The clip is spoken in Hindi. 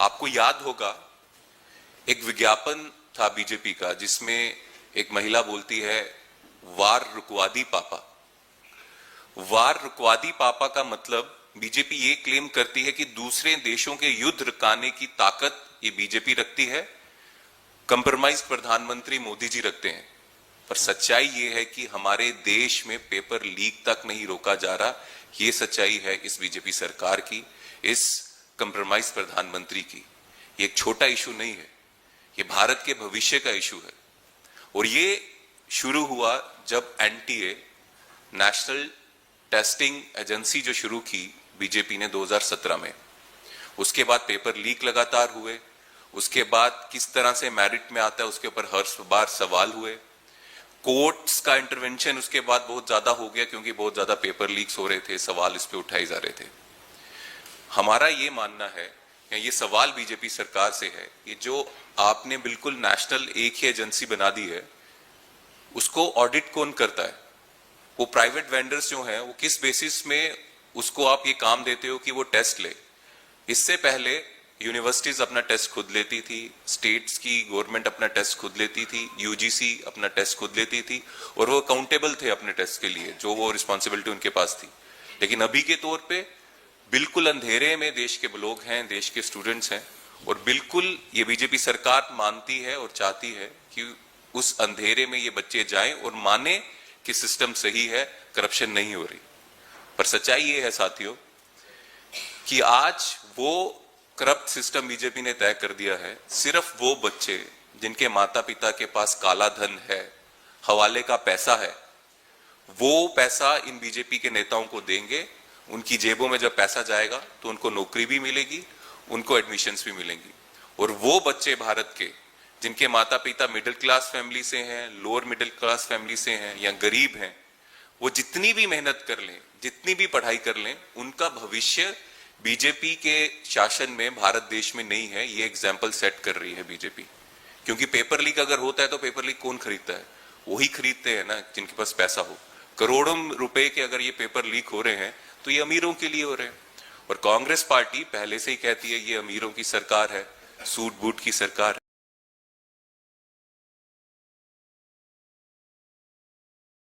आपको याद होगा एक विज्ञापन था बीजेपी का जिसमें एक महिला बोलती है, वार रुकवा दी पापा। वार रुकवा दी पापा का मतलब बीजेपी ये क्लेम करती है कि दूसरे देशों के युद्ध रुकाने की ताकत ये बीजेपी रखती है, कंप्रोमाइज प्रधानमंत्री मोदी जी रखते हैं। पर सच्चाई ये है कि हमारे देश में पेपर लीक तक नहीं रोका जा रहा। ये सच्चाई है इस बीजेपी सरकार की, इस कंप्रोमाइज प्रधानमंत्री की। ये एक छोटा इशू नहीं है, ये भारत के भविष्य का इशू है। और ये शुरू हुआ जब एनटीए, नेशनल टेस्टिंग एजेंसी जो शुरू की बीजेपी ने 2017 में, उसके बाद पेपर लीक लगातार हुए। उसके बाद किस तरह से मेरिट में आता है उसके ऊपर हर बार सवाल हुए। कोर्ट्स का इंटरवेंशन उसके बाद बहुत ज्यादा हो गया क्योंकि बहुत ज्यादा पेपर लीक्स हो रहे थे, सवाल इस पे उठाए जा रहे थे। हमारा ये मानना है, ये सवाल बीजेपी सरकार से है, ये जो आपने बिल्कुल नेशनल एक ही एजेंसी बना दी है, उसको ऑडिट कौन करता है? वो प्राइवेट वेंडर्स जो हैं, वो किस बेसिस में उसको आप ये काम देते हो कि वो टेस्ट ले? इससे पहले यूनिवर्सिटीज अपना टेस्ट खुद लेती थी, स्टेट्स की गवर्नमेंट अपना टेस्ट खुद लेती थी, यूजीसी अपना टेस्ट खुद लेती थी, और वो अकाउंटेबल थे अपने टेस्ट के लिए, जो वो रिस्पॉन्सिबिलिटी उनके पास थी। लेकिन अभी के तौर पे बिल्कुल अंधेरे में देश के लोग हैं, देश के स्टूडेंट्स हैं, और बिल्कुल ये बीजेपी सरकार मानती है और चाहती है कि उस अंधेरे में ये बच्चे जाएं और माने कि सिस्टम सही है, करप्शन नहीं हो रही। पर सच्चाई ये है साथियों कि आज वो करप्ट सिस्टम बीजेपी ने तय कर दिया है, सिर्फ वो बच्चे जिनके माता पिता के पास काला धन है, हवाले का पैसा है, वो पैसा इन बीजेपी के नेताओं को देंगे। उनकी जेबों में जब पैसा जाएगा तो उनको नौकरी भी मिलेगी, उनको एडमिशन्स भी मिलेंगी। और वो बच्चे भारत के जिनके माता पिता मिडिल क्लास फैमिली से हैं, लोअर मिडिल क्लास फैमिली से हैं या गरीब हैं, वो जितनी भी मेहनत कर लें, जितनी भी पढ़ाई कर लें, उनका भविष्य बीजेपी के शासन में भारत देश में नहीं है। ये एग्जाम्पल सेट कर रही है बीजेपी। क्योंकि पेपर लीक अगर होता है तो पेपर लीक कौन खरीदता है? वही खरीदते हैं ना जिनके पास पैसा हो। करोड़ों रुपए के अगर ये पेपर लीक हो रहे हैं तो ये अमीरों के लिए हो रहे हैं। और कांग्रेस पार्टी पहले से ही कहती है ये अमीरों की सरकार है, सूट बूट की सरकार